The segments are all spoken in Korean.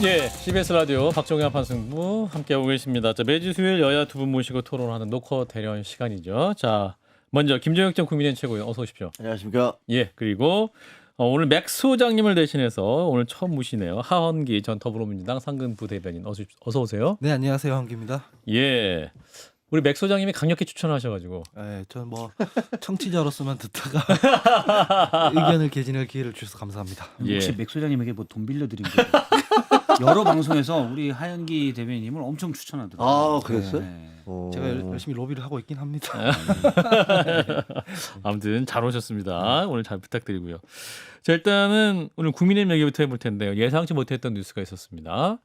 예, CBS 라디오 박종현 판승부 함께하고 계십니다. 자, 매주 수요일 여야 두 분 모시고 토론하는 노컷 대련 시간이죠. 자, 먼저 김정혁 전 국민의힘 최고위원 어서 오십시오. 안녕하십니까. 예, 그리고 오늘 맥 소장님을 대신해서 오늘 처음 모시네요. 하헌기 전 더불어민주당 상근 부대변인 어서 오세요. 네, 안녕하세요. 황기입니다. 예, 우리 맥 소장님이 강력히 추천하셔가지고 네, 전 뭐 청취자로서만 듣다가 의견을 개진할 기회를 주셔서 감사합니다. 예. 혹시 맥 소장님에게 뭐 돈 빌려드린 거예요? 여러 방송에서 우리 하연기 대변인님을 엄청 추천하더라고요. 아, 그랬어요? 네. 제가 열심히 로비를 하고 있긴 합니다. 아무튼 잘 오셨습니다. 오늘 잘 부탁드리고요. 자, 일단은 오늘 국민의힘 얘기부터 해볼 텐데요. 예상치 못했던 뉴스가 있었습니다.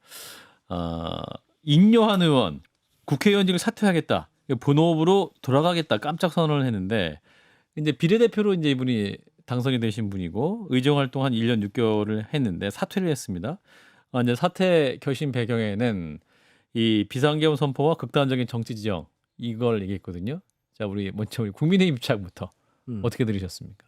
인요한 의원 국회의원직을 사퇴하겠다, 본업으로 돌아가겠다 깜짝 선언을 했는데 이제 비례대표로 이제 이분이 당선이 되신 분이고 의정 활동 한 1년 6개월을 했는데 사퇴를 했습니다. 이제 사퇴 결심 배경에는 이 비상계엄 선포와 극단적인 정치 지형 이걸 얘기했거든요. 자, 우리 먼저 우리 국민의힘 입장부터 어떻게 들으셨습니까?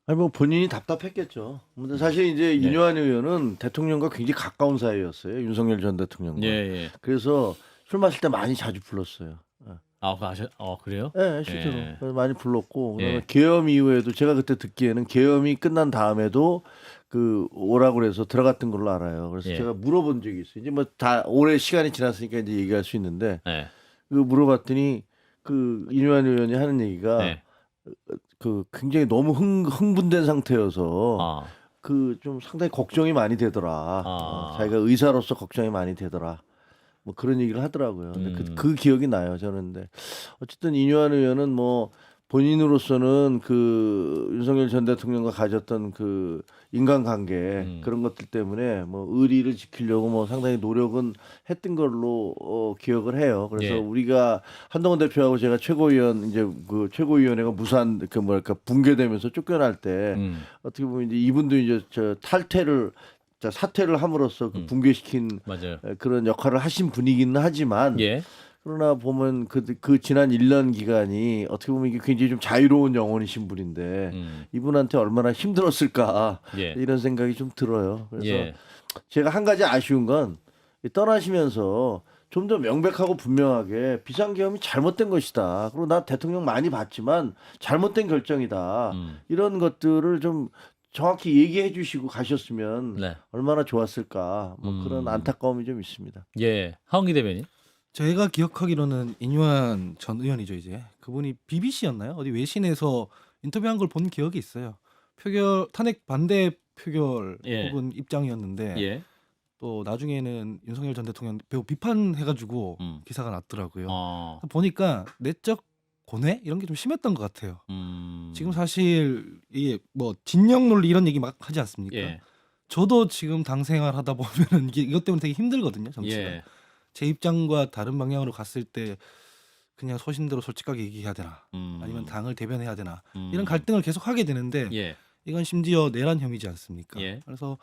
아니 뭐 본인이 답답했겠죠. 근데 사실 이제 인요한 의원은 대통령과 굉장히 가까운 사이였어요. 윤석열 전 대통령과. 예. 그래서 술 마실 때 많이 자주 불렀어요. 그래요? 네, 실제로 예. 그래서 많이 불렀고 그다음에 예. 계엄 이후에도 제가 그때 듣기에는 계엄이 끝난 다음에도 그 오라고 그래서 들어갔던 걸로 알아요. 그래서 예. 제가 물어본 적이 있어요. 이제 뭐 다 오래 시간이 지났으니까 이제 얘기할 수 있는데 예. 그 물어봤더니 그 인요한 의원이 하는 얘기가 예. 그 굉장히 너무 흥분된 상태여서 아. 그 좀 상당히 걱정이 많이 되더라. 자기가 의사로서 걱정이 많이 되더라. 뭐 그런 얘기를 하더라고요. 근데 그 기억이 나요. 저는. 근데 어쨌든 인요한 의원은 뭐 본인으로서는 그 윤석열 전 대통령과 가졌던 그 인간관계 그런 것들 때문에 뭐 의리를 지키려고 뭐 상당히 노력은 했던 걸로 기억을 해요. 그래서 예. 우리가 한동훈 대표하고 제가 최고위원 이제 그 최고위원회가 무산 그 뭐랄까 붕괴되면서 쫓겨날 때 어떻게 보면 이제 이분도 이제 저 사퇴를 함으로써 그 붕괴시킨 맞아요. 그런 역할을 하신 분이기는 하지만 예. 그러나 보면 그 지난 1년 기간이 어떻게 보면 이게 굉장히 좀 자유로운 영혼이신 분인데 이분한테 얼마나 힘들었을까 예. 이런 생각이 좀 들어요. 그래서 예. 제가 한 가지 아쉬운 건 떠나시면서 좀 더 명백하고 분명하게 비상계엄이 잘못된 것이다. 그리고 나 대통령 많이 봤지만 잘못된 결정이다. 이런 것들을 좀 정확히 얘기해 주시고 가셨으면 네. 얼마나 좋았을까. 뭐 그런 안타까움이 좀 있습니다. 예. 하헌기 대변인. 제가 기억하기로는 인요한 전 의원이죠. 이제 그분이 BBC였나요? 어디 외신에서 인터뷰한 걸 본 기억이 있어요. 탄핵 반대 표결 예. 혹은 입장이었는데 예. 또 나중에는 윤석열 전 대통령 배우 비판해가지고 기사가 났더라고요. 보니까 내적 고뇌 이런 게 좀 심했던 것 같아요. 지금 사실 이게 뭐 진영 논리 이런 얘기 막 하지 않습니까? 예. 저도 지금 당 생활하다 보면은 이것 때문에 되게 힘들거든요, 정치가. 예. 제 입장과 다른 방향으로 갔을 때 그냥 소신대로 솔직하게 얘기해야 되나, 아니면 당을 대변해야 되나 이런 갈등을 계속 하게 되는데 예. 이건 심지어 내란 혐의지 않습니까? 예. 그래서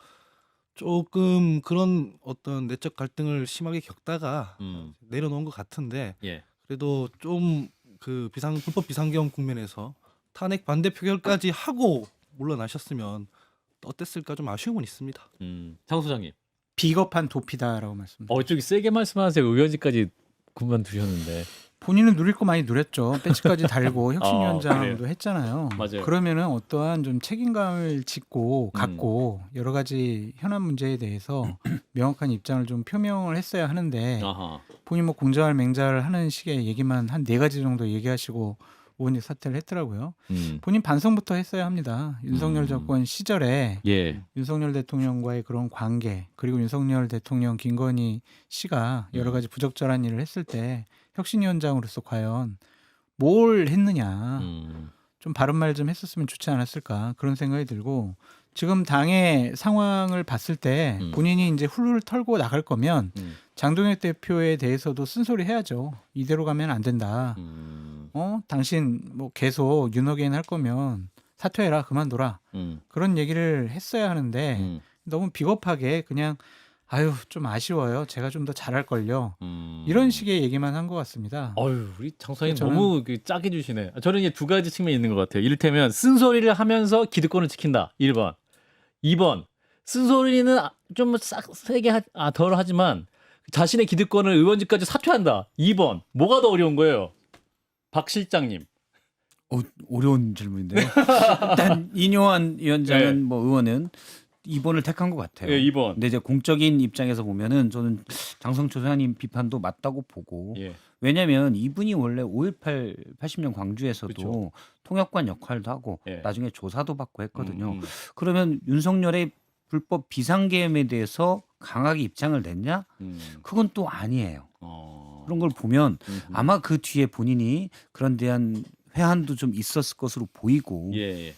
조금 그런 어떤 내적 갈등을 심하게 겪다가 내려놓은 것 같은데 예. 그래도 좀 그 불법 비상계엄 국면에서 탄핵 반대 표결까지 하고 물러나셨으면 어땠을까 좀 아쉬움은 있습니다. 장 소장님. 비겁한 도피다라고 말씀드립니다. 저기 세게 말씀하세요. 의원직까지 그만두셨는데. 본인은 누릴 거 많이 누렸죠. 배지까지 달고 혁신위원장도 그래요? 했잖아요. 맞아요. 그러면은 어떠한 좀 책임감을 갖고 여러 가지 현안 문제에 대해서 명확한 입장을 좀 표명을 했어야 하는데 아하. 본인 뭐 공자할 맹자를 하는 식의 얘기만 한 4가지 정도 얘기하시고 의원직 사퇴를 했더라고요. 본인 반성부터 했어야 합니다. 윤석열 정권 시절에 예. 윤석열 대통령과의 그런 관계, 그리고 윤석열 대통령 김건희 씨가 여러 가지 부적절한 일을 했을 때 혁신위원장으로서 과연 뭘 했느냐, 좀 바른 말 좀 했었으면 좋지 않았을까 그런 생각이 들고, 지금 당의 상황을 봤을 때 본인이 이제 훌훌 털고 나갈 거면 장동혁 대표에 대해서도 쓴소리 해야죠. 이대로 가면 안 된다. 당신 뭐 계속 윤호개인 할 거면 사퇴해라, 그만둬라. 그런 얘기를 했어야 하는데 너무 비겁하게 그냥 아유 좀 아쉬워요. 제가 좀 더 잘할 걸요. 이런 식의 얘기만 한 것 같습니다. 우리 장사님 저는- 너무 짜게 주시네. 저는 이제 두 가지 측면이 있는 것 같아요. 이를테면 쓴소리를 하면서 기득권을 지킨다. 1번. 2번. 쓴소리는 좀 싹 세게 덜 하지만 자신의 기득권을 의원직까지 사퇴한다. 2번. 뭐가 더 어려운 거예요? 박 실장님. 어려운 질문인데요. 일단 이뇨한 위원장은 뭐 의원은 2번을 택한 것 같아요. 예, 2번. 근데 이제 공적인 입장에서 보면은 저는 장성철 소장님 비판도 맞다고 보고 예. 왜냐하면 이분이 원래 5.18 80년 광주에서도 그쵸. 통역관 역할도 하고 예. 나중에 조사도 받고 했거든요. 음. 그러면 윤석열의 불법 비상계엄에 대해서 강하게 입장을 냈냐? 그건 또 아니에요. 그런 걸 보면 아마 그 뒤에 본인이 그런 대한 회한도 좀 있었을 것으로 보이고 예.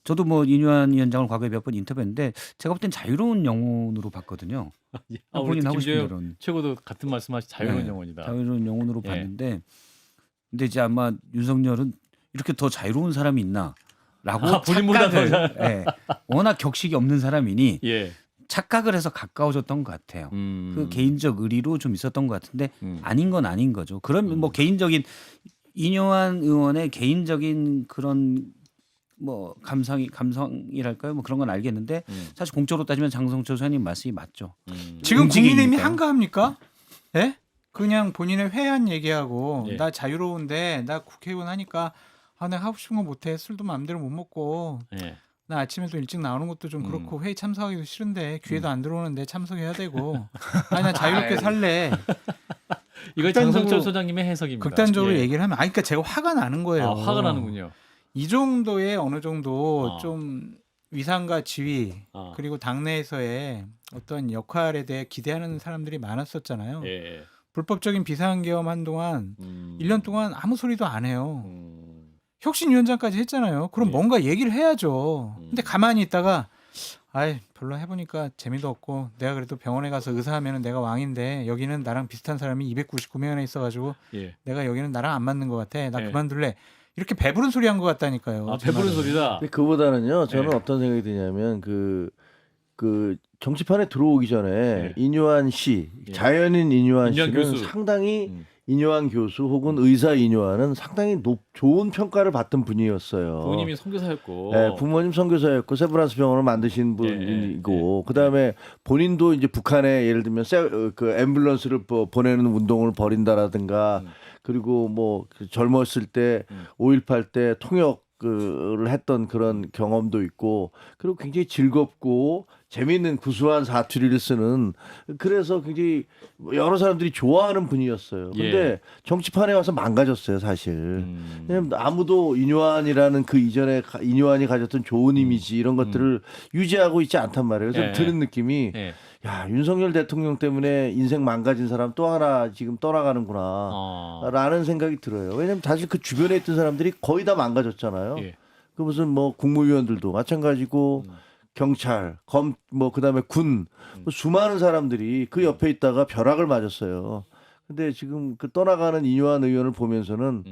저도 뭐 이뇨한 위원장을 과거에 몇 번 인터뷰했는데 제가 볼 땐 자유로운 영혼으로 봤거든요. 우리 본인 하고 싶은 김재영 대로 최고도 같은 말씀하시 자유로운 네, 영혼이다. 자유로운 영혼으로 예. 봤는데 근데 이제 아마 윤석열은 이렇게 더 자유로운 사람이 있나라고 본인보다 더 착각을 워낙 격식이 없는 사람이니 예. 착각을 해서 가까워졌던 것 같아요. 그 개인적 의리로 좀 있었던 것 같은데 아닌 건 아닌 거죠. 그러면 뭐 개인적인 이뇨한 의원의 개인적인 그런 뭐 감성이랄까요? 뭐 그런 건 알겠는데 사실 공적으로 따지면 장성철 소장님 말씀이 맞죠. 지금 국민의힘이 움직이니까. 한가합니까? 예? 그냥 본인의 회한 얘기하고 예. 나 자유로운데 나 국회의원 하니까 내가 하고 싶은 거 못해 술도 마음대로 못 먹고 예. 나 아침에도 일찍 나오는 것도 좀 그렇고 회의 참석하기도 싫은데 귀에도 안 들어오는데 참석해야 되고 아니 나 자유롭게 살래. 이거 극단적으로- 장성철 소장님의 해석입니다. 극단적으로 예. 얘기를 하면 그러니까 제가 화가 나는 거예요. 화가 나는군요. 이 정도의 어느 정도 아. 좀 위상과 지위 아. 그리고 당내에서의 어떤 역할에 대해 기대하는 사람들이 많았었잖아요. 예. 불법적인 비상계엄 한동안 1년 동안 아무 소리도 안 해요. 혁신위원장까지 했잖아요. 그럼 예. 뭔가 얘기를 해야죠. 근데 가만히 있다가 아이 별로 해보니까 재미도 없고 내가 그래도 병원에 가서 의사하면 내가 왕인데 여기는 나랑 비슷한 사람이 299명이나 있어가지고 예. 내가 여기는 나랑 안 맞는 것 같아. 나 예. 그만둘래. 이렇게 배부른 소리 한 것 같다니까요. 배부른 정말로. 소리다. 근데 그보다는요. 저는 네. 어떤 생각이 드냐면 그 정치판에 들어오기 전에 네. 이뇨한 씨, 예. 자연인 이뇨한 이뇨한 씨는 교수. 상당히 이뇨한 교수 혹은 의사 이뇨한은 상당히 좋은 평가를 받던 분이었어요. 부모님이 선교사였고. 네, 부모님 선교사였고 세브란스 병원을 만드신 분이고 그다음에 본인도 이제 북한에 예를 들면 그 앰뷸런스를 보내는 운동을 벌인다라든가 그리고 뭐 젊었을 때 5.18 때 통역을 했던 그런 경험도 있고 그리고 굉장히 즐겁고 재미있는 구수한 사투리를 쓰는 그래서 굉장히 여러 사람들이 좋아하는 분이었어요. 근데 예. 정치판에 와서 망가졌어요, 사실. 왜냐면 아무도 이뇨한이라는 그 이전에 이뇨한이 가졌던 좋은 이미지 이런 것들을 유지하고 있지 않단 말이에요. 그래서 예. 드는 느낌이 예. 야, 윤석열 대통령 때문에 인생 망가진 사람 또 하나 지금 떠나가는구나. 라는 생각이 들어요. 왜냐면 사실 그 주변에 있던 사람들이 거의 다 망가졌잖아요. 예. 그 무슨 뭐 국무위원들도 마찬가지고 경찰, 뭐 그다음에 군, 뭐 수많은 사람들이 그 옆에 있다가 벼락을 맞았어요. 근데 지금 그 떠나가는 이뇨한 의원을 보면서는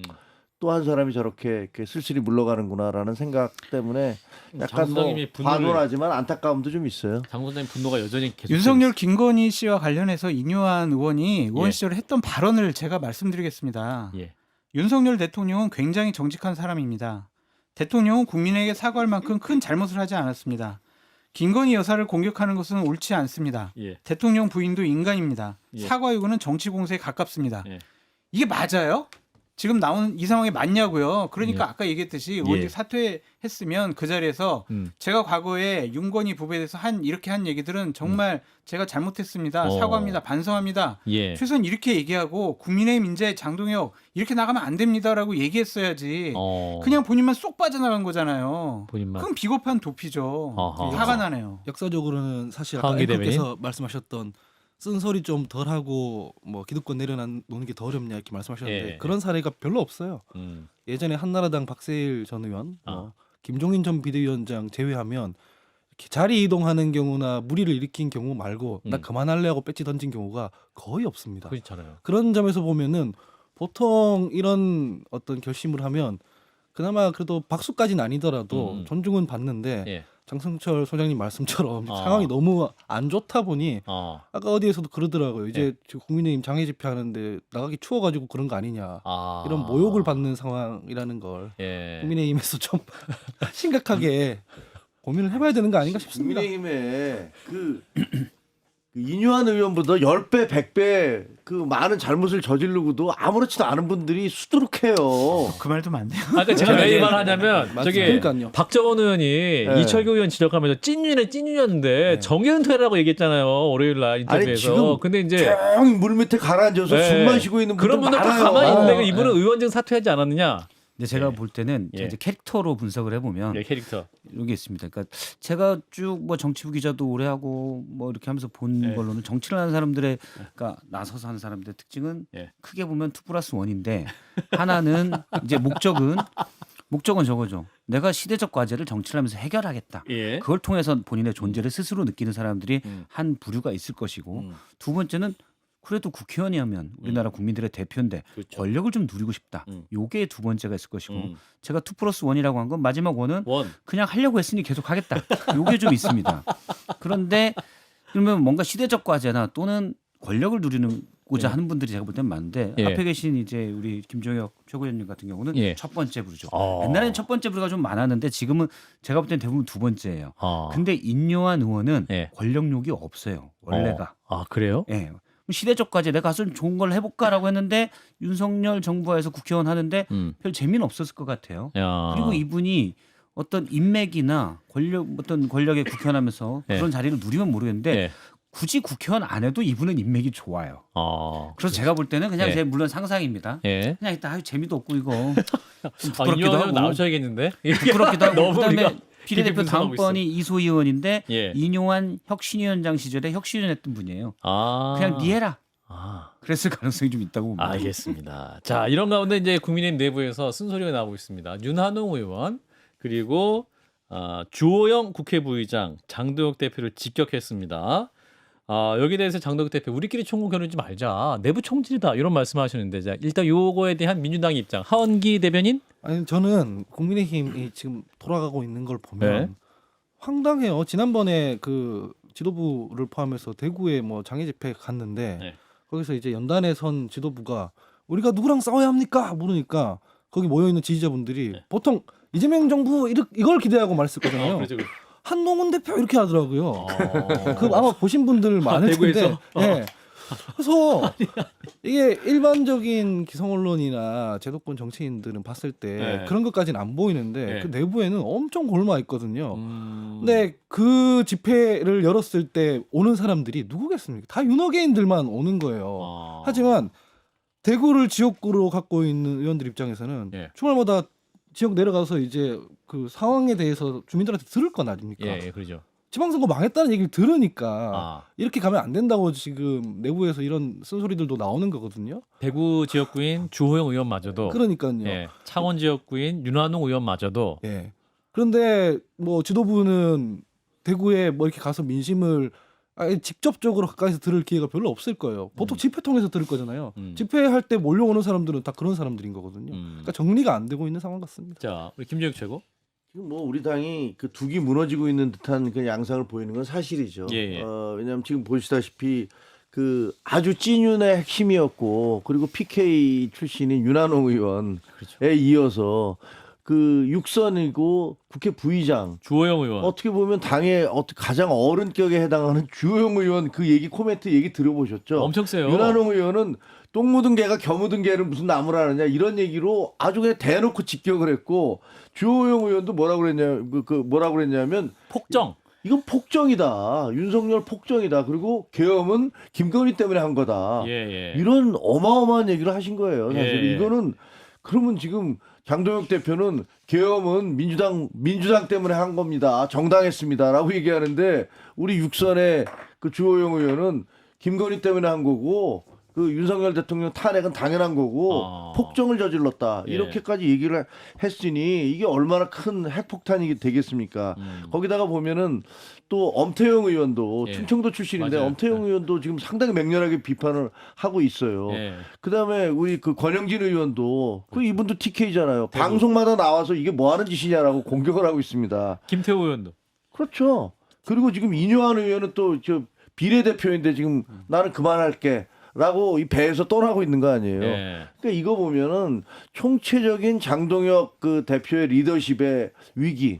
또 한 사람이 저렇게 이렇게 쓸쓸히 물러가는구나라는 생각 때문에 약간 뭐 장소장님이 반론하지만 안타까움도 좀 있어요. 장 소장님 분노가 여전히 계속. 윤석열 김건희 씨와 관련해서 이뇨한 의원이 의원 예. 시절에 했던 발언을 제가 말씀드리겠습니다. 예. 윤석열 대통령은 굉장히 정직한 사람입니다. 대통령은 국민에게 사과할 만큼 큰 잘못을 하지 않았습니다. 김건희 여사를 공격하는 것은 옳지 않습니다. 예. 대통령 부인도 인간입니다. 예. 사과 요구는 정치 공세에 가깝습니다. 예. 이게 맞아요? 지금 나오는 이 상황이 맞냐고요. 그러니까 예. 아까 얘기했듯이 의원직 예. 사퇴했으면 그 자리에서 제가 과거에 윤건희 부부에 대해서 이렇게 한 얘기들은 정말 제가 잘못했습니다. 사과합니다. 반성합니다. 예. 최소한 이렇게 얘기하고 국민의힘 인재 장동혁 이렇게 나가면 안 됩니다라고 얘기했어야지. 그냥 본인만 쏙 빠져나간 거잖아요. 본인만. 그럼 비겁한 도피죠. 어허. 화가 나네요. 역사적으로는 사실 아까 하은기 대변인? 앵커께서 말씀하셨던 쓴소리 좀 덜하고 뭐 기득권 내려놓는 게 더 어렵냐 이렇게 말씀하셨는데 예. 그런 사례가 별로 없어요. 예전에 한나라당 박세일 전 의원, 김종인 전 비대위원장 제외하면 이렇게 자리 이동하는 경우나 무리를 일으킨 경우 말고 나 그만할래 하고 배지 던진 경우가 거의 없습니다. 그렇잖아요. 그런 점에서 보면은 보통 이런 어떤 결심을 하면 그나마 그래도 박수까지는 아니더라도 존중은 받는데 예. 장성철 소장님 말씀처럼 상황이 너무 안 좋다 보니 아까 어디에서도 그러더라고요. 이제 국민의힘 장애 집회하는데 나가기 추워가지고 그런 거 아니냐. 이런 모욕을 받는 상황이라는 걸 예. 국민의힘에서 좀 심각하게 고민을 해봐야 되는 거 아닌가 싶습니다. 국민의힘에 그 인유한 의원보다 10배, 100배 그 많은 잘못을 저지르고도 아무렇지도 않은 분들이 수두룩해요. 그 말도 맞네요. 아까 제가 왜 이 말 하냐면 저기 그러니까요. 박정원 의원이 이철규 의원 지적하면서 찐윤이었는데 정윤퇴라고 얘기했잖아요. 월요일 날 인터뷰에서. 지금 근데 이제 조용히 물 밑에 가라앉아서 네. 숨 마시고 있는 분들 그런 분들 다 많아요. 가만히 있는데 이분은 의원직 사퇴하지 않았느냐? 근데 제가 예. 볼 때는 예. 이제 캐릭터로 분석을 해보면 예, 캐릭터. 이게 있습니다. 그러니까 제가 쭉 뭐 정치부 기자도 오래 하고 뭐 이렇게 하면서 본 예. 걸로는 정치를 하는 사람들의 그러니까 나서서 하는 사람들의 특징은 예. 크게 보면 2+1인데 하나는 이제 목적은 저거죠. 내가 시대적 과제를 정치를 하면서 해결하겠다. 예. 그걸 통해서 본인의 존재를 스스로 느끼는 사람들이 음. 한 부류가 있을 것이고 음. 두 번째는 그래도 국회의원이면 우리나라 국민들의 대표인데 그렇죠. 권력을 좀 누리고 싶다. 음. 요게 두 번째가 있을 것이고 음. 제가 2+1이라고 한 건 마지막 원은 원. 그냥 하려고 했으니 계속 하겠다. 요게 좀 있습니다. 그런데 그러면 뭔가 시대적 과제나 또는 권력을 누리고자 하는 분들이 제가 볼 때는 많은데 예. 앞에 계신 이제 우리 김종혁 최고위원님 같은 경우는 예. 첫 번째 부류죠. 어. 옛날에는 첫 번째 부류가 좀 많았는데 지금은 제가 볼 때는 대부분 두 번째예요. 근데 인요한 의원은 예. 권력욕이 없어요. 원래가. 아, 그래요? 예. 시대적 과제 내가 가서 좀 좋은 걸 해볼까라고 했는데 윤석열 정부에서 국회의원 하는데 별 재미는 없었을 것 같아요. 야. 그리고 이분이 어떤 인맥이나 어떤 권력에 국회의원하면서 예. 그런 자리를 누리면 모르겠는데 예. 굳이 국회의원 안 해도 이분은 인맥이 좋아요. 그래서 제가 볼 때는 그냥 예. 제 물론 상상입니다. 예. 그냥 일단 재미도 없고 이거 좀 아, 부끄럽기도 인유한 하고 나오셔야겠는데. 부끄럽기도 하고 너무 그다음에 우리가 비례대표 깊이 분석하고 다음번이 이소희 의원인데 예. 인용한 혁신위원장 시절에 혁신위원했던 분이에요. 아. 그냥 니 해라. 아. 그랬을 가능성이 좀 있다고 봅니다. 알겠습니다. 자, 이런 가운데 이제 국민의힘 내부에서 쓴소리가 나오고 있습니다. 윤한홍 의원 그리고 주호영 국회 부의장 장도혁 대표를 직격했습니다. 여기에 대해서 장도혁 대표 우리끼리 총무 겨루지 말자. 내부 총질이다. 이런 말씀하시는데 자, 일단 요거에 대한 민주당 입장. 하원기 대변인? 아니 저는 국민의힘이 지금 돌아가고 있는 걸 보면 네. 황당해요. 지난번에 그 지도부를 포함해서 대구에 뭐 장애 집회 갔는데 네. 거기서 이제 연단에 선 지도부가 우리가 누구랑 싸워야 합니까? 물으니까 거기 모여 있는 지지자분들이 네. 보통 이재명 정부 이걸 기대하고 말했을 거잖아요. 그렇죠. 한동훈 대표 이렇게 하더라고요. 아. 그 아마 보신 분들 많을 텐데. 대구에서? 예. 그래서 이게 일반적인 기성 언론이나 제도권 정치인들은 봤을 때 네. 그런 것까지는 안 보이는데 네. 그 내부에는 엄청 골마 있거든요. 음. 근데 그 집회를 열었을 때 오는 사람들이 누구겠습니까? 다 윤호개인들만 오는 거예요. 하지만 대구를 지역구로 갖고 있는 의원들 입장에서는 예. 주말마다 지역 내려가서 이제 그 상황에 대해서 주민들한테 들을 건 아닙니까? 예, 그러죠. 지방선거 망했다는 얘기를 들으니까 아. 이렇게 가면 안 된다고 지금 내부에서 이런 쓴소리들도 나오는 거거든요. 대구 지역구인 주호영 의원마저도 그러니까요. 예, 창원 지역구인 윤한홍 의원마저도 예. 그런데 뭐 지도부는 대구에 뭐 이렇게 가서 민심을 아예 직접적으로 가까이서 들을 기회가 별로 없을 거예요. 보통 집회 통해서 들을 거잖아요. 집회할 때 몰려오는 사람들은 다 그런 사람들인 거거든요. 그러니까 정리가 안 되고 있는 상황 같습니다. 자, 우리 김재욱 최고. 지금 뭐 우리 당이 그 둑이 무너지고 있는 듯한 그 양상을 보이는 건 사실이죠. 예, 예. 왜냐하면 지금 보시다시피 그 아주 찐윤의 핵심이었고 그리고 PK 출신인 윤한홍 의원에 그렇죠. 이어서 그 육선이고 국회 부의장 주호영 의원. 어떻게 보면 당의 가장 어른격에 해당하는 주호영 의원 그 얘기 코멘트 얘기 들어보셨죠? 엄청 세요. 윤한홍 의원은 똥 묻은 개가 겨 묻은 개를 무슨 나무를 하느냐 이런 얘기로 아주 그냥 대놓고 직격을 했고 주호영 의원도 뭐라고 그랬냐면 폭정. 이건 폭정이다. 윤석열 폭정이다. 그리고 계엄은 김건희 때문에 한 거다. 예, 예. 이런 어마어마한 얘기를 하신 거예요. 사실 예. 이거는 그러면 지금 장도혁 대표는 계엄은 민주당 때문에 한 겁니다. 정당했습니다라고 얘기하는데 우리 육선의 그 주호영 의원은 김건희 때문에 한 거고 그 윤석열 대통령 탄핵은 당연한 거고 폭정을 저질렀다. 예. 이렇게까지 얘기를 했으니 이게 얼마나 큰 핵폭탄이 되겠습니까? 거기다가 보면은 또 엄태영 의원도 예. 충청도 출신인데 맞아요. 엄태영 의원도 지금 상당히 맹렬하게 비판을 하고 있어요. 예. 그다음에 우리 그 권영진 의원도 그 이분도 TK잖아요. 대구. 방송마다 나와서 이게 뭐 하는 짓이냐라고 공격을 하고 있습니다. 김태호 의원도. 그렇죠. 그리고 지금 인효한 의원은 또 저 비례대표인데 지금 나는 그만할게. 라고 이 배에서 떠나고 있는 거 아니에요. 예. 그러니까 이거 보면은 총체적인 장동혁 그 대표의 리더십의 위기,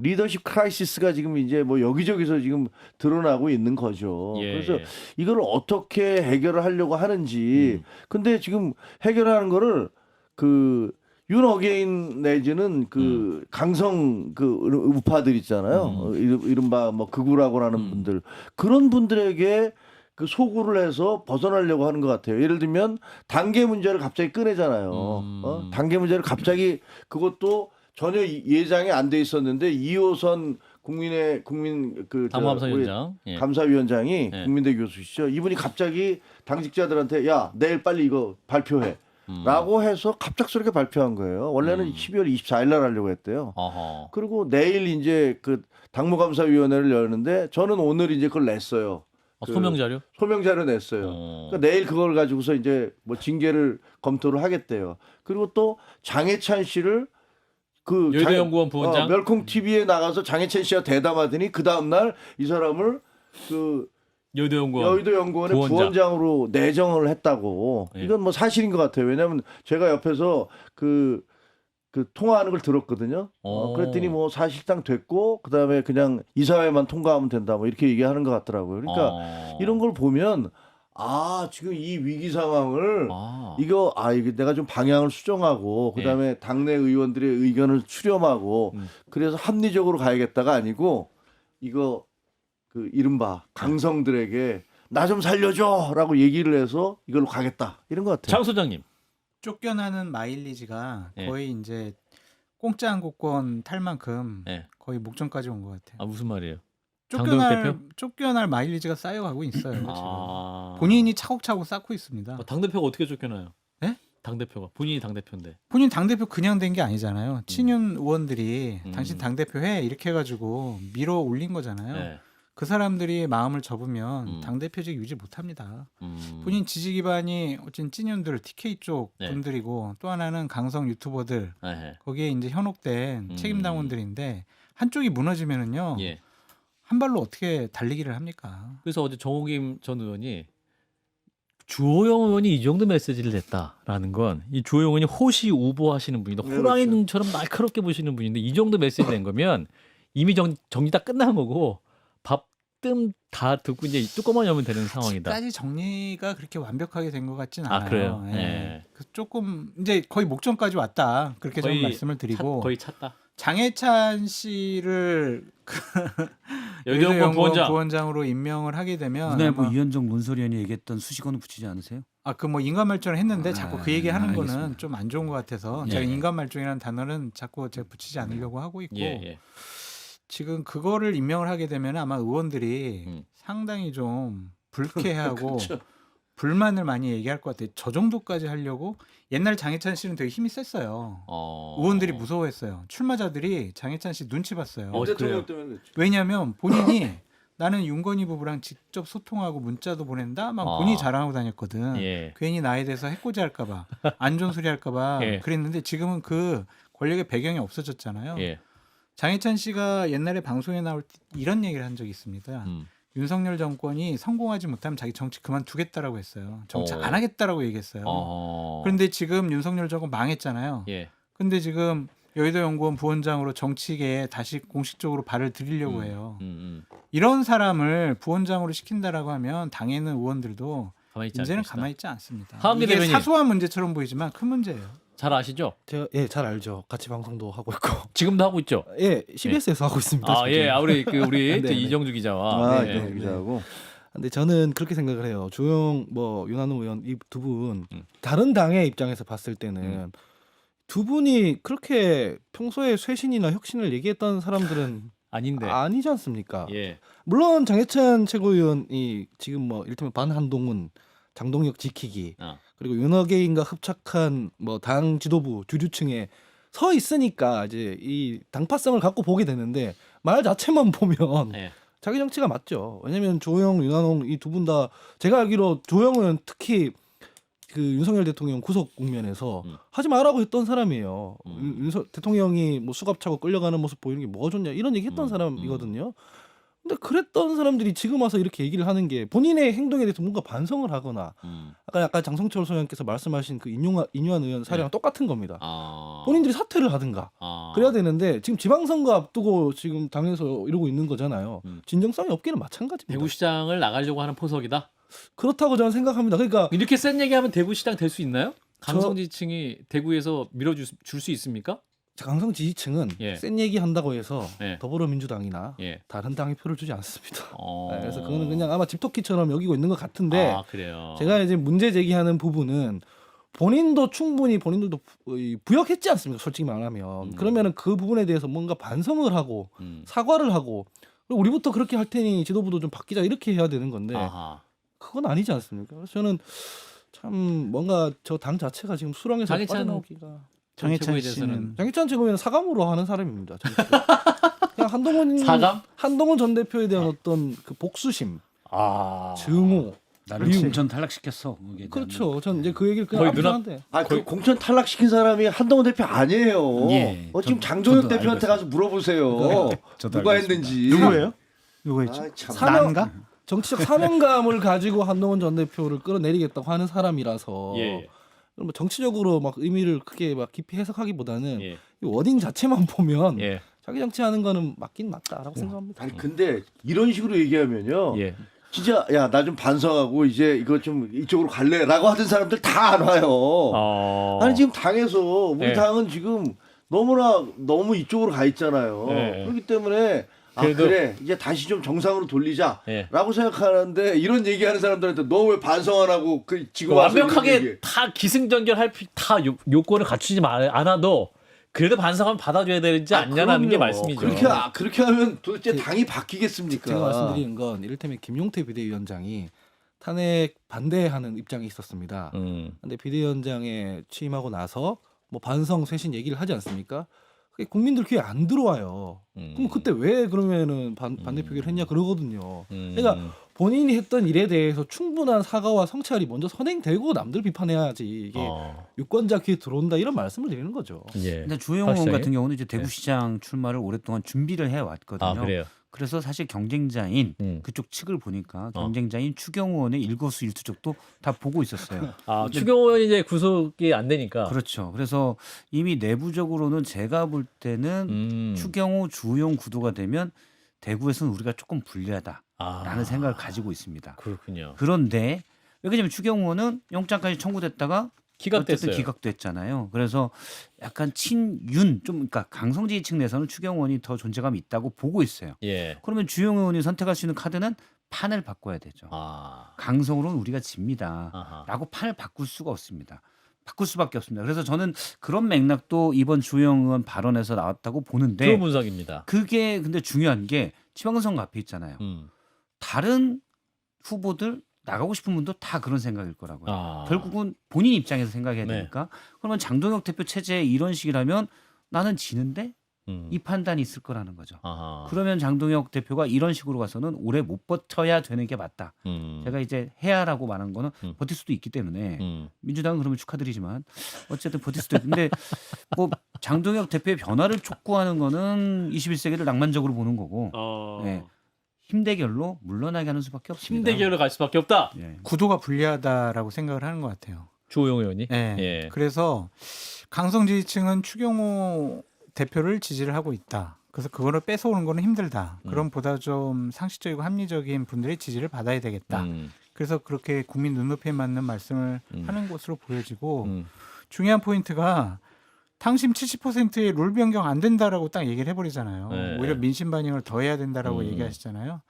리더십 크라이시스가 지금 이제 뭐 여기저기서 지금 드러나고 있는 거죠. 예. 그래서 이걸 어떻게 해결을 하려고 하는지. 근데 지금 해결하는 거를 그 윤어게인 내지는 그 강성 그 우파들 있잖아요. 이른바 뭐 극우라고라는 분들, 그런 분들에게 그 소구를 해서 벗어나려고 하는 것 같아요. 예를 들면 단계 문제를 갑자기 꺼내잖아요. 단계 문제를 갑자기, 그것도 전혀 예상이 안 돼 있었는데 이호선 국민 그 당무감사위원장, 예. 감사위원장이 예. 국민대 교수시죠. 이분이 갑자기 당직자들한테 야 내일 빨리 이거 발표해. 라고 해서 갑작스럽게 발표한 거예요. 원래는 12월 24일 날 하려고 했대요. 어허. 그리고 내일 이제 그 당무감사위원회를 열는데 저는 오늘 이제 그걸 냈어요. 소명 자료? 소명자료 냈어요. 그러니까 내일 그걸 가지고서 이제 뭐 징계를 검토를 하겠대요. 그리고 또 장해찬 씨를 그 여의도연구원 부원장 멸콩 TV에 나가서 장해찬 씨가 대담하더니 그 다음 날 이 사람을 그 여의도연구원의 부원장으로 내정을 했다고. 예. 이건 뭐 사실인 것 같아요. 왜냐하면 제가 옆에서 그 통화하는 걸 들었거든요. 그랬더니 뭐 사실상 됐고 그다음에 그냥 이사회만 통과하면 된다 뭐 이렇게 얘기하는 것 같더라고요. 그러니까 이런 걸 보면 지금 이 위기 상황을 이게 내가 좀 방향을 수정하고 그다음에 당내 의원들의 의견을 수렴하고 그래서 합리적으로 가야겠다가 아니고 이거 그 이른바 강성들에게 나 좀 살려줘라고 얘기를 해서 이걸로 가겠다 이런 것 같아요. 장 소장님. 쫓겨나는 마일리지가 예. 거의 이제 공짜 항공권 탈 만큼 예. 거의 목전까지 온 것 같아요. 무슨 말이에요? 장동혁 대표? 쫓겨날 마일리지가 쌓여가고 있어요. 지금. 본인이 차곡차곡 쌓고 있습니다. 당 대표가 어떻게 쫓겨나요? 예? 당 대표가 본인이 당 대표인데. 본인 당 대표 그냥 된 게 아니잖아요. 친윤 의원들이 당신 당 대표 해 이렇게 해가지고 밀어 올린 거잖아요. 네. 그 사람들이 마음을 접으면 당 대표직 유지 못합니다. 본인 지지 기반이 어쨌든 친윤들 TK 쪽 네. 분들이고 또 하나는 강성 유튜버들 네. 거기에 이제 현혹된 책임 당원들인데 한쪽이 무너지면은요 예. 한 발로 어떻게 달리기를 합니까? 그래서 어제 정호김 전 의원이 주호영 의원이 이 정도 메시지를 냈다라는 건 이 주호영 의원이 호시 우보하시는 분인데 네, 호랑이 그렇죠. 눈처럼 날카롭게 보시는 분인데 이 정도 메시지 낸 거면 이미 정리 다 끝난 거고 밥뜸 다 듣고 이제 뚜껑만 열면 되는 상황이다. 아직까지 정리가 그렇게 완벽하게 된 것 같진 아, 않아요. 그래요? 예. 예. 그래서 조금 이제 거의 목전까지 왔다 그렇게 저는 말씀을 드리고 거의 찼다. 장해찬 씨를 여의도연구원 부원장으로 임명을 하게 되면 문화일보 아마 이현정 문소리원이 얘기했던 수식어는 붙이지 않으세요? 그 뭐 인간말종을 했는데 자꾸 그 얘기 하는 거는 알겠습니다. 좀 안 좋은 것 같아서 예. 제가 인간말종이라는 단어는 자꾸 제가 붙이지 않으려고 하고 있고 예. 지금 그거를 임명을 하게 되면 아마 의원들이 상당히 좀 불쾌하고 그렇죠. 불만을 많이 얘기할 것 같아요. 저 정도까지 하려고 옛날 장해찬 씨는 되게 힘이 셌어요. 의원들이 무서워했어요. 출마자들이 장해찬 씨 눈치 봤어요. 그래요? 때문에 그렇죠. 왜냐하면 본인이 나는 윤건희 부부랑 직접 소통하고 문자도 보낸다 막 본인이 자랑하고 다녔거든. 예. 괜히 나에 대해서 해코지 할까봐 안 좋은 소리 할까봐 예. 그랬는데 지금은 그 권력의 배경이 없어졌잖아요. 예. 장해찬 씨가 옛날에 방송에 나올 때 이런 얘기를 한 적이 있습니다. 윤석열 정권이 성공하지 못하면 자기 정치 그만두겠다라고 했어요. 정치 안 하겠다라고 얘기했어요. 그런데 지금 윤석열 정권 망했잖아요. 예. 근데 지금 여의도연구원 부원장으로 정치계에 다시 공식적으로 발을 들이려고 해요. 이런 사람을 부원장으로 시킨다라고 하면 당에는 의원들도 가만히 있지 이제는 않겠습니다. 가만히 있지 않습니다. 하은미 이게 대변인. 사소한 문제처럼 보이지만 큰 문제예요. 잘 아시죠? 제가 잘 알죠. 같이 방송도 하고 있고. 지금도 하고 있죠. CBS에서 하고 있습니다. 예. 우리 네, 또 네. 이정주 기자와 네. 네. 기자하고. 근데 저는 그렇게 생각을 해요. 조영 윤한홍 의원 이 두 분 다른 당의 입장에서 봤을 때는 두 분이 그렇게 평소에 쇄신이나 혁신을 얘기했던 사람들은 아닌데. 아니지 않습니까? 예. 물론 장해찬 최고위원이 지금 뭐 이를테면 반한동훈, 장동혁 지키기 그리고 윤어게인과 흡착한 뭐 당 지도부 주류층에 서 있으니까 이제 이 당파성을 갖고 보게 되는데 말 자체만 보면 예. 자기 정치가 맞죠. 왜냐면 조영, 윤한홍 이 두 분 다 제가 알기로 조영은 특히 그 윤석열 대통령 구속 국면에서 하지 말라고 했던 사람이에요. 대통령이 뭐 수갑차고 끌려가는 모습 보이는 게 뭐가 좋냐 이런 얘기했던 사람이거든요. 근데 그랬던 사람들이 지금 와서 이렇게 얘기를 하는 게 본인의 행동에 대해서 뭔가 반성을 하거나 아까 약간 장성철 소장님께서 말씀하신 그 인유한 의원 사례랑 똑같은 겁니다. 본인들이 사퇴를 하든가 그래야 되는데 지금 지방선거 앞두고 지금 당에서 이러고 있는 거잖아요. 진정성이 없기는 마찬가지입니다. 대구시장을 나가려고 하는 포석이다. 그렇다고 저는 생각합니다. 그러니까 이렇게 센 얘기하면 대구시장 될 수 있나요? 강성 지지층이 대구에서 밀어줄 수 있습니까? 강성 지지층은 예. 센 얘기 한다고 해서 예. 더불어민주당이나 예. 다른 당에 표를 주지 않습니다. 어... 네, 그래서 그거는 그냥 아마 집토끼처럼 여기고 있는 것 같은데 아, 그래요. 제가 이제 문제 제기하는 부분은 본인도 충분히 본인들도 부역했지 않습니까? 솔직히 말하면 그러면은 그 부분에 대해서 뭔가 반성을 하고 사과를 하고 그리고 우리부터 그렇게 할 테니 지도부도 좀 바뀌자 이렇게 해야 되는 건데 아하. 그건 아니지 않습니까? 그래서 저는 참 뭔가 저 당 자체가 지금 수렁에서 장희찬 빠져나오기가 장희찬 최고에 대해서는 씨는 장희찬 최고위원은 사감으로 하는 사람입니다. 그냥 사감? 한동훈 전 대표에 대한 어떤 그 복수심, 증오. 나를 미움. 공천 탈락시켰어. 거기에 대한. 그렇죠. 전 이제 그 얘기를 그냥 거의 눈앞- 앞으로한데 그 공천 탈락시킨 사람이 한동훈 대표 아니에요. 예, 지금 저도 장종혁 알고 대표한테 가서 물어보세요. 저도 누가 알고 했는지. 누구예요? 누구였죠? 아, 참. 난가? 정치적 사명감을 가지고 한동훈 전 대표를 끌어내리겠다고 하는 사람이라서 예. 뭐 정치적으로 막 의미를 크게 막 깊이 해석하기보다는 예. 이 워딩 자체만 보면 예. 자기 정치하는 거는 맞긴 맞다라고 생각합니다. 아니 근데 이런 식으로 얘기하면요. 예. 진짜 야 나 좀 반성하고 이제 이거 좀 이쪽으로 갈래라고 하던 사람들 다 안 와요. 아니 지금 당에서 우리 예. 당은 지금 너무 이쪽으로 가 있잖아요. 예. 그렇기 때문에 그래도- 그래 이제 다시 좀 정상으로 돌리자라고 예. 생각하는데 이런 얘기하는 사람들한테 너 왜 반성 안 하고 그 지금 와서 이런 완벽하게 얘기. 다 기승전결할 다 요건을 갖추지 않아도 그래도 반성하면 받아줘야 되지 않냐는 게 그럼요. 말씀이죠. 그렇게 하면 도대체 당이 바뀌겠습니까? 제가 말씀드리는 건 이를테면 김용태 비대위원장이 탄핵 반대하는 입장이 있었습니다. 근데 비대위원장에 취임하고 나서 뭐 반성 쇄신 얘기를 하지 않습니까? 그게 국민들 귀에 안 들어와요. 그럼 그때 왜 그러면은 반대 표기를 했냐 그러거든요. 그러니까 본인이 했던 일에 대해서 충분한 사과와 성찰이 먼저 선행되고 남들 비판해야지 이게 유권자 귀에 들어온다 이런 말씀을 드리는 거죠. 예. 근데 주호영 의원 확실하게? 같은 경우는 이제 대구시장 출마를 오랫동안 준비를 해 왔거든요. 아, 그래요. 그래서 사실 경쟁자인 음. 그쪽 측을 보니까 경쟁자인 추경호 의원의 일거수일투족도 다 보고 있었어요. 추경호 의원이 이제 구속이 안 되니까. 그렇죠. 그래서 이미 내부적으로는 제가 볼 때는 추경호 주호영 구도가 되면 대구에서는 우리가 조금 불리하다라는 생각을 가지고 있습니다. 그렇군요. 그런데 왜냐면 추경호 의원은 영장까지 청구됐다가 기각됐어요. 어쨌든 기각됐잖아요. 그래서 약간 친윤 좀 그러니까 강성 지지층 내에서는 추경호 의원이 더 존재감이 있다고 보고 있어요. 예. 그러면 주영 의원이 선택할 수 있는 카드는 판을 바꿔야 되죠. 강성으로는 우리가 집니다. 아하. 라고 판을 바꿀 수가 없습니다. 바꿀 수밖에 없습니다. 그래서 저는 그런 맥락도 이번 주영 의원 발언에서 나왔다고 보는데 그런 분석입니다. 그게 근데 중요한 게 지방선거 앞에 있잖아요. 다른 후보들 나가고 싶은 분도 다 그런 생각일 거라고요. 결국은 본인 입장에서 생각해야 네. 되니까. 그러면 장동혁 대표 체제에 이런 식이라면 나는 지는데 이 판단이 있을 거라는 거죠. 그러면 장동혁 대표가 이런 식으로 가서는 오래 못 버텨야 되는 게 맞다. 제가 이제 해야라고 말한 거는 버틸 수도 있기 때문에 민주당은 그러면 축하드리지만 어쨌든 버틸 수도 있는데 뭐 장동혁 대표의 변화를 촉구하는 거는 21세기를 낭만적으로 보는 거고 네. 힘대결로 물러나게 하는 수밖에 없습니다. 힘대결로 갈 수밖에 없다. 예. 구도가 불리하다라고 생각을 하는 것 같아요. 주호영 의원이. 예. 예. 그래서 강성 지지층은 추경호 대표를 지지를 하고 있다. 그래서 그거를 뺏어오는 거는 힘들다. 그럼 보다 좀 상식적이고 합리적인 분들의 지지를 받아야 되겠다. 그래서 그렇게 국민 눈높이에 맞는 말씀을 하는 것으로 보여지고 중요한 포인트가 당심 70%의 룰 변경 안 된다라고 딱 얘기를 해버리잖아요. 네. 오히려 민심 반영을 더 해야 된다라고 얘기하시잖아요.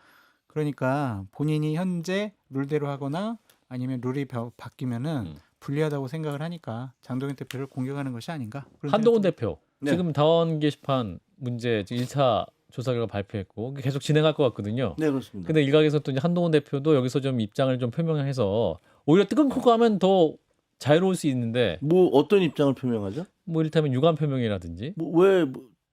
그러니까 본인이 현재 룰대로 하거나 아니면 룰이 바뀌면은 불리하다고 생각을 하니까 장동현 대표를 공격하는 것이 아닌가. 그런 한동훈 생각이 대표 네. 지금 다원 게시판 문제 1차 조사 결과 발표했고 계속 진행할 것 같거든요. 네 그렇습니다. 근데 일각에서 또 이제 한동훈 대표도 여기서 좀 입장을 좀 표명해서 오히려 뜨거운 코가 하면 더 자유로울 수 있는데 뭐 어떤 입장을 표명하죠? 뭐 이를테면 유감 표명이라든지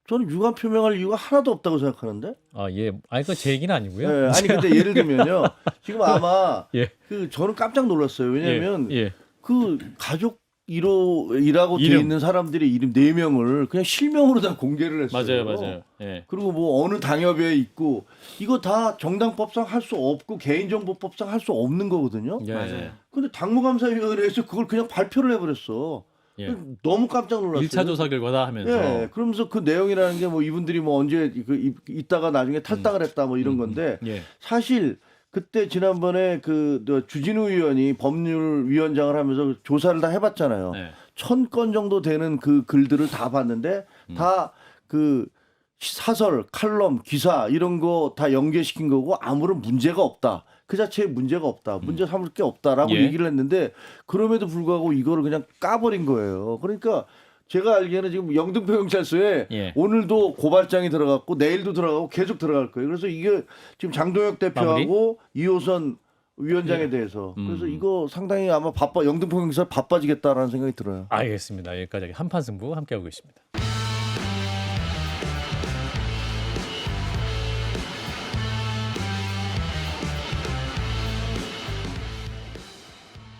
저는 유감 표명할 이유가 하나도 없다고 생각하는데. 아니 그건 제 얘기는 아니고요. 네, 아니 근데 예를 들면요. 지금 아마 예. 저는 깜짝 놀랐어요. 왜냐하면 예. 그 가족이 1호이라고 돼 이름. 있는 사람들의 이름 4명을 그냥 실명으로 다 공개를 했어요. 맞아요. 예. 그리고 뭐 어느 당협에 있고 이거 다 정당법상 할 수 없고 개인정보법상 할 수 없는 거거든요. 예. 맞아요. 근데 당무감사위원회에서 그걸 그냥 발표를 해버렸어. 예. 너무 깜짝 놀랐어요. 1차 조사 결과다 하면서. 예, 그러면서 그 내용이라는 게 뭐 이분들이 뭐 언제 있다가 나중에 탈당을 했다 뭐 이런 건데 예. 사실 그때 지난번에 그 주진우 의원이 법률위원장을 하면서 조사를 다 해봤잖아요. 네. 1000건 정도 되는 그 글들을 다 봤는데 다 그 사설, 칼럼, 기사 이런 거 다 연계시킨 거고 아무런 문제가 없다. 그 자체에 문제가 없다. 문제 삼을 게 없다라고 예. 얘기를 했는데 그럼에도 불구하고 이거를 그냥 까버린 거예요. 그러니까 제가 알기에는 지금 영등포 경찰서에 예. 오늘도 고발장이 들어갔고 내일도 들어가고 계속 들어갈 거예요. 그래서 이게 지금 장동혁 대표하고 이호선 위원장에 대해서 그래서 이거 상당히 아마 영등포 경찰 바빠지겠다라는 생각이 들어요. 알겠습니다. 여기까지 한판 승부 함께하고 있습니다.